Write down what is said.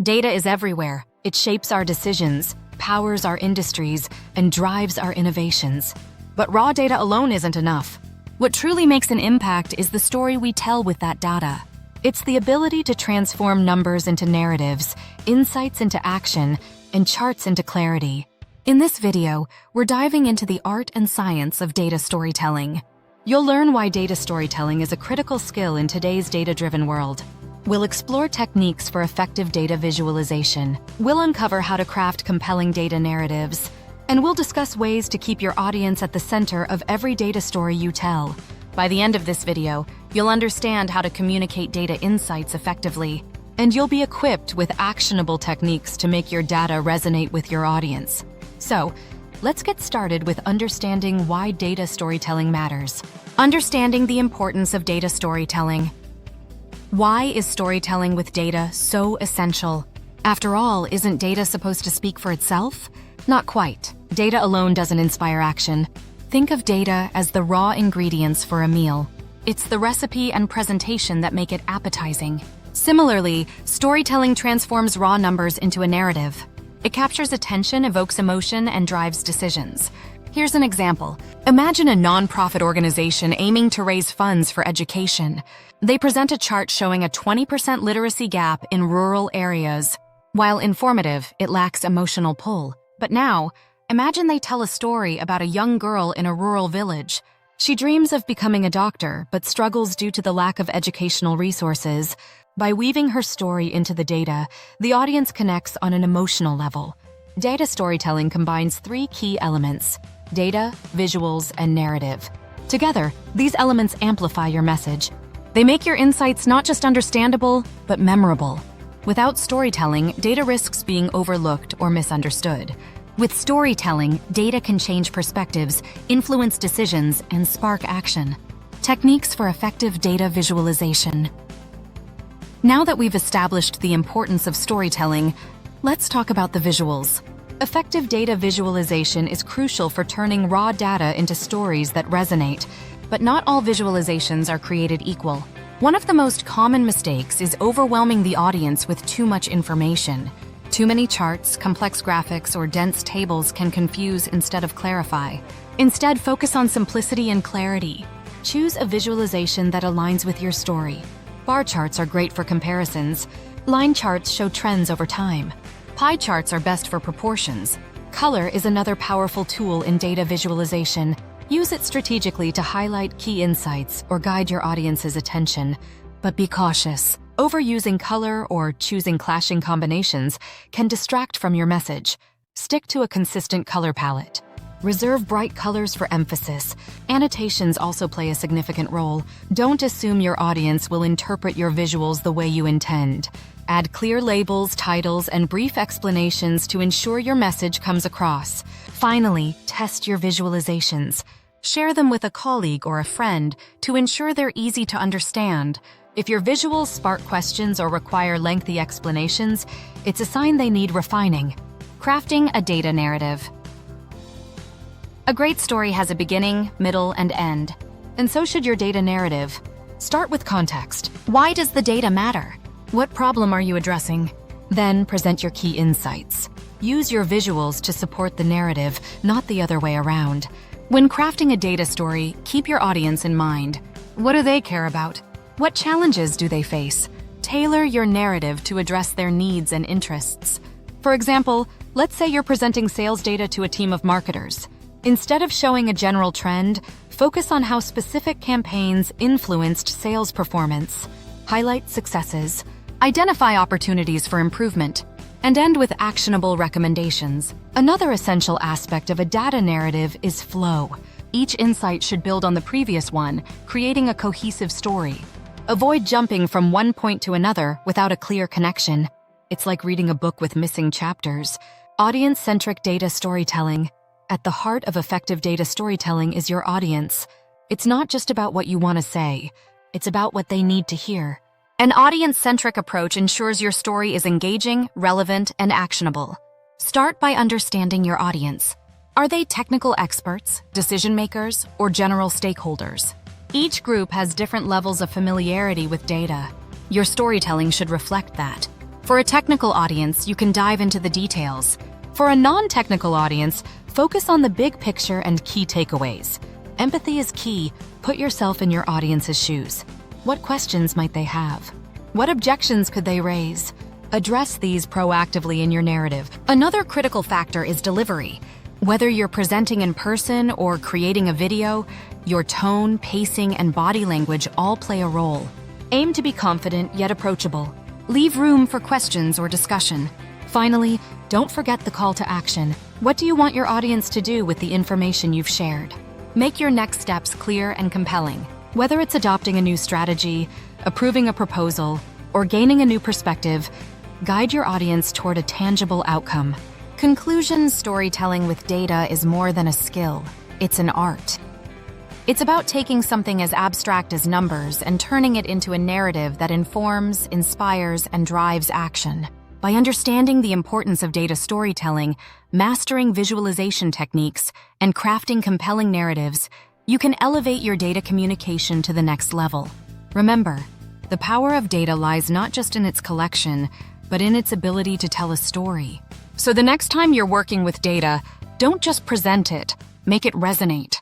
Data is everywhere. It shapes our decisions, powers our industries, and drives our innovations. But raw data alone isn't enough. What truly makes an impact is the story we tell with that data. It's the ability to transform numbers into narratives, insights into action, and charts into clarity. In this video, we're diving into the art and science of data storytelling. You'll learn why data storytelling is a critical skill in today's data-driven world. We'll explore techniques for effective data visualization. We'll uncover how to craft compelling data narratives. And we'll discuss ways to keep your audience at the center of every data story you tell. By the end of this video, you'll understand how to communicate data insights effectively, and you'll be equipped with actionable techniques to make your data resonate with your audience. So, let's get started with understanding why data storytelling matters. Understanding the importance of data storytelling. Why is storytelling with data so essential? After all, isn't data supposed to speak for itself? Not quite. Data alone doesn't inspire action. Think of data as the raw ingredients for a meal. It's the recipe and presentation that make it appetizing. Similarly, storytelling transforms raw numbers into a narrative. It captures attention, evokes emotion, and drives decisions. Here's an example. Imagine a nonprofit organization aiming to raise funds for education. They present a chart showing a 20% literacy gap in rural areas. While informative, it lacks emotional pull. But now, imagine they tell a story about a young girl in a rural village. She dreams of becoming a doctor, but struggles due to the lack of educational resources. By weaving her story into the data, the audience connects on an emotional level. Data storytelling combines three key elements: data, visuals, and narrative. Together, these elements amplify your message. They make your insights not just understandable, but memorable. Without storytelling, data risks being overlooked or misunderstood. With storytelling, data can change perspectives, influence decisions, and spark action. Techniques for effective data visualization. Now that we've established the importance of storytelling, let's talk about the visuals. Effective data visualization is crucial for turning raw data into stories that resonate, but not all visualizations are created equal. One of the most common mistakes is overwhelming the audience with too much information. Too many charts, complex graphics, or dense tables can confuse instead of clarify. Instead, focus on simplicity and clarity. Choose a visualization that aligns with your story. Bar charts are great for comparisons. Line charts show trends over time. Pie charts are best for proportions. Color is another powerful tool in data visualization. Use it strategically to highlight key insights or guide your audience's attention. But be cautious. Overusing color or choosing clashing combinations can distract from your message. Stick to a consistent color palette. Reserve bright colors for emphasis. Annotations also play a significant role. Don't assume your audience will interpret your visuals the way you intend. Add clear labels, titles, and brief explanations to ensure your message comes across. Finally, test your visualizations. Share them with a colleague or a friend to ensure they're easy to understand. If your visuals spark questions or require lengthy explanations, it's a sign they need refining. Crafting a data narrative. A great story has a beginning, middle, and end. And so should your data narrative. Start with context. Why does the data matter? What problem are you addressing? Then present your key insights. Use your visuals to support the narrative, not the other way around. When crafting a data story, keep your audience in mind. What do they care about? What challenges do they face? Tailor your narrative to address their needs and interests. For example, let's say you're presenting sales data to a team of marketers. Instead of showing a general trend, focus on how specific campaigns influenced sales performance. Highlight successes. Identify opportunities for improvement. And end with actionable recommendations. Another essential aspect of a data narrative is flow. Each insight should build on the previous one, creating a cohesive story. Avoid jumping from one point to another without a clear connection. It's like reading a book with missing chapters. Audience-centric data storytelling. At the heart of effective data storytelling is your audience. It's not just about what you want to say. It's about what they need to hear. An audience-centric approach ensures your story is engaging, relevant, and actionable. Start by understanding your audience. Are they technical experts, decision makers, or general stakeholders? Each group has different levels of familiarity with data. Your storytelling should reflect that. For a technical audience, you can dive into the details. For a non-technical audience, focus on the big picture and key takeaways. Empathy is key. Put yourself in your audience's shoes. What questions might they have? What objections could they raise? Address these proactively in your narrative. Another critical factor is delivery. Whether you're presenting in person or creating a video, your tone, pacing, and body language all play a role. Aim to be confident yet approachable. Leave room for questions or discussion. Finally, don't forget the call to action. What do you want your audience to do with the information you've shared? Make your next steps clear and compelling. Whether it's adopting a new strategy, approving a proposal, or gaining a new perspective, guide your audience toward a tangible outcome. Conclusion storytelling with data is more than a skill. It's an art. It's about taking something as abstract as numbers and turning it into a narrative that informs, inspires, and drives action. By understanding the importance of data storytelling, mastering visualization techniques, and crafting compelling narratives, you can elevate your data communication to the next level. Remember, the power of data lies not just in its collection, but in its ability to tell a story. So the next time you're working with data, don't just present it, make it resonate.